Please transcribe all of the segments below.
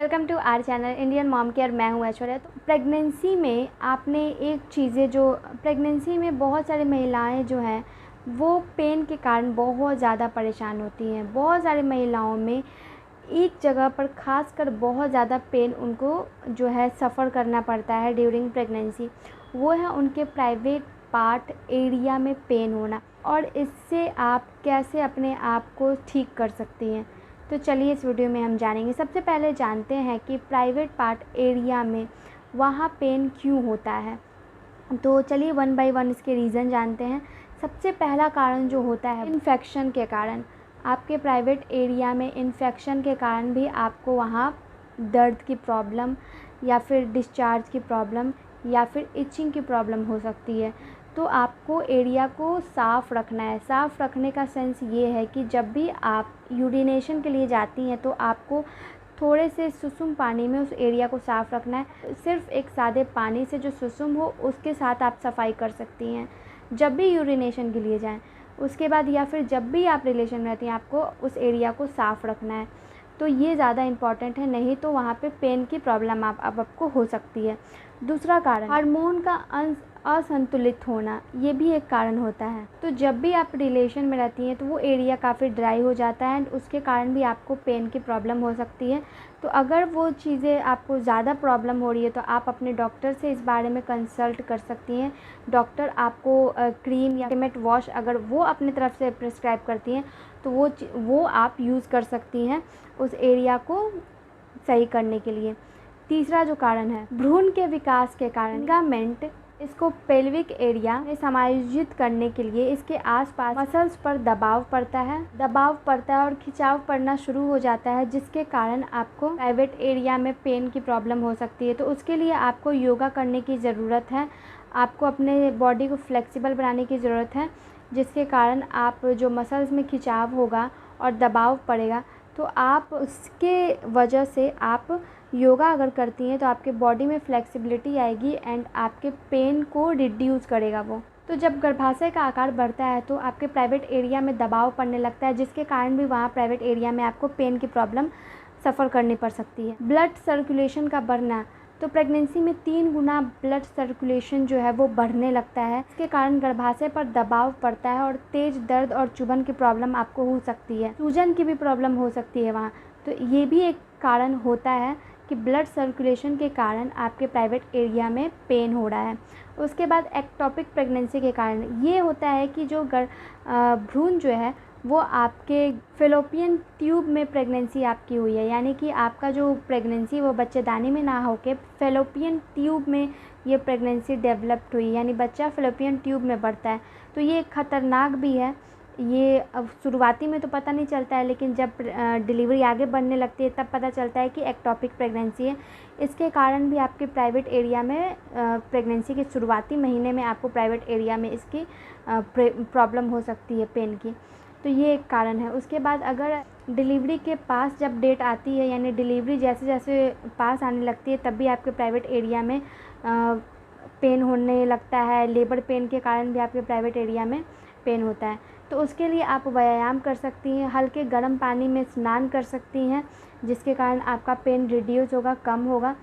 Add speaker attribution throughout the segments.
Speaker 1: Welcome to our channel Indian mom care. मैं हूँ ऐश्वर्या। तो प्रेगनेंसी में आपने एक चीज़ें जो प्रेगनेंसी में बहुत सारी महिलाएं जो हैं वो पेन के कारण बहुत ज़्यादा परेशान होती हैं। बहुत सारी महिलाओं में एक जगह पर खासकर बहुत ज़्यादा पेन उनको जो है सफ़र करना पड़ता है ड्यूरिंग प्रेगनेंसी। वो है उनके प्राइवेट पार्ट एरिया में पेन होना, और इससे आप कैसे अपने आप को ठीक कर सकती हैं। तो चलिए इस वीडियो में हम जानेंगे। सबसे पहले जानते हैं कि प्राइवेट पार्ट एरिया में वहाँ पेन क्यों होता है। तो चलिए वन बाय वन इसके रीज़न जानते हैं। सबसे पहला कारण जो होता है इन्फेक्शन के कारण। आपके प्राइवेट एरिया में इन्फेक्शन के कारण भी आपको वहाँ दर्द की प्रॉब्लम या फिर डिस्चार्ज की प्रॉब्लम या फिर इचिंग की प्रॉब्लम हो सकती है। तो आपको एरिया को साफ़ रखना है। साफ़ रखने का सेंस ये है कि जब भी आप यूरिनेशन के लिए जाती हैं तो आपको थोड़े से सुसुम पानी में उस एरिया को साफ़ रखना है। सिर्फ़ एक सादे पानी से जो सुसुम हो उसके साथ आप सफाई कर सकती हैं जब भी यूरिनेशन के लिए जाएं। उसके बाद या फिर जब भी आप रिलेशन में रहती हैं आपको उस एरिया को साफ़ रखना है। तो ये ज़्यादा इम्पॉर्टेंट है, नहीं तो वहाँ पे पेन की प्रॉब्लम आपको हो सकती है। दूसरा कारण हार्मोन का असंतुलित होना, ये भी एक कारण होता है। तो जब भी आप रिलेशन में रहती हैं तो वो एरिया काफ़ी ड्राई हो जाता है एंड उसके कारण भी आपको पेन की प्रॉब्लम हो सकती है। तो अगर वो चीज़ें आपको ज़्यादा प्रॉब्लम हो रही है तो आप अपने डॉक्टर से इस बारे में कंसल्ट कर सकती हैं। डॉक्टर आपको क्रीम या मेट वॉश अगर वो अपनी तरफ से प्रिस्क्राइब करती हैं तो वो आप यूज़ कर सकती हैं उस एरिया को सही करने के लिए। तीसरा जो कारण है भ्रूण के विकास के कारण, लिगामेंट इसको पेल्विक एरिया में समायोजित करने के लिए इसके आसपास मसल्स पर दबाव पड़ता है और खिंचाव पड़ना शुरू हो जाता है, जिसके कारण आपको प्राइवेट एरिया में पेन की प्रॉब्लम हो सकती है। तो उसके लिए आपको योगा करने की ज़रूरत है। आपको अपने बॉडी को फ्लेक्सिबल बनाने की ज़रूरत है, जिसके कारण आप जो मसल्स में खिंचाव होगा और दबाव पड़ेगा तो आप उसके वजह से आप योगा अगर करती हैं तो आपके बॉडी में फ्लेक्सिबिलिटी आएगी एंड आपके पेन को रिड्यूस करेगा वो। तो जब गर्भाशय का आकार बढ़ता है तो आपके प्राइवेट एरिया में दबाव पड़ने लगता है, जिसके कारण भी वहाँ प्राइवेट एरिया में आपको पेन की प्रॉब्लम सफ़र करनी पड़ सकती है। ब्लड सर्कुलेशन का बढ़ना, तो प्रेगनेंसी में 3 गुना ब्लड सर्कुलेशन जो है वो बढ़ने लगता है। इसके कारण गर्भाशय पर दबाव पड़ता है और तेज़ दर्द और चुभन की प्रॉब्लम आपको हो सकती है। सूजन की भी प्रॉब्लम हो सकती है वहाँ। तो ये भी एक कारण होता है कि ब्लड सर्कुलेशन के कारण आपके प्राइवेट एरिया में पेन हो रहा है। उसके बाद एक्टोपिक प्रेगनेंसी के कारण ये होता है कि जो भ्रूण जो है वो आपके फेलोपियन ट्यूब में प्रेगनेंसी आपकी हुई है, यानी कि आपका जो प्रेगनेंसी वो बच्चेदानी में ना होके फेलोपियन ट्यूब में ये प्रेगनेंसी डेवलप्ड हुई, यानी बच्चा फेलोपियन ट्यूब में बढ़ता है। तो ये खतरनाक भी है। ये अब शुरुआती में तो पता नहीं चलता है, लेकिन जब डिलीवरी आगे बढ़ने लगती है तब पता चलता है कि एक्टोपिक प्रेगनेंसी है। इसके कारण भी आपके प्राइवेट एरिया में प्रेगनेंसी के शुरुआती महीने में आपको प्राइवेट एरिया में इसकी प्रॉब्लम हो सकती है पेन की। तो ये एक कारण है। उसके बाद अगर डिलीवरी के पास जब डेट आती है, यानी डिलीवरी जैसे जैसे पास आने लगती है तब भी आपके प्राइवेट एरिया में पेन होने लगता है। लेबर पेन के कारण भी आपके प्राइवेट एरिया में पेन होता है। तो उसके लिए आप व्यायाम कर सकती हैं, हल्के गर्म पानी में स्नान कर सकती हैं, जिसके कारण आपका पेन रिड्यूस होगा, कम होगा।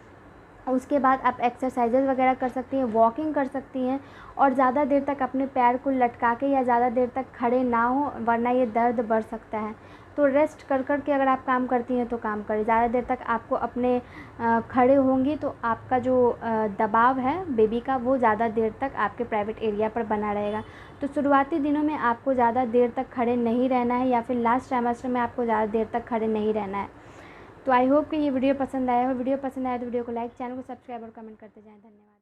Speaker 1: उसके बाद आप एक्सरसाइजेज वगैरह कर सकती हैं, वॉकिंग कर सकती हैं और ज़्यादा देर तक अपने पैर को लटका के या ज़्यादा देर तक खड़े ना हो, वरना ये दर्द बढ़ सकता है। तो रेस्ट कर कर के अगर आप काम करती हैं तो काम करें। ज़्यादा देर तक आपको अपने खड़े होंगी तो आपका जो दबाव है बेबी का वो ज़्यादा देर तक आपके प्राइवेट एरिया पर बना रहेगा। तो शुरुआती दिनों में आपको ज़्यादा देर तक खड़े नहीं रहना है, या फिर लास्ट ट्राइमेस्टर में आपको ज़्यादा देर तक खड़े नहीं रहना है। तो आई होप कि ये वीडियो पसंद आया हो। वीडियो पसंद आया तो वीडियो को लाइक, चैनल को सब्सक्राइब और कमेंट करते जाएं। धन्यवाद।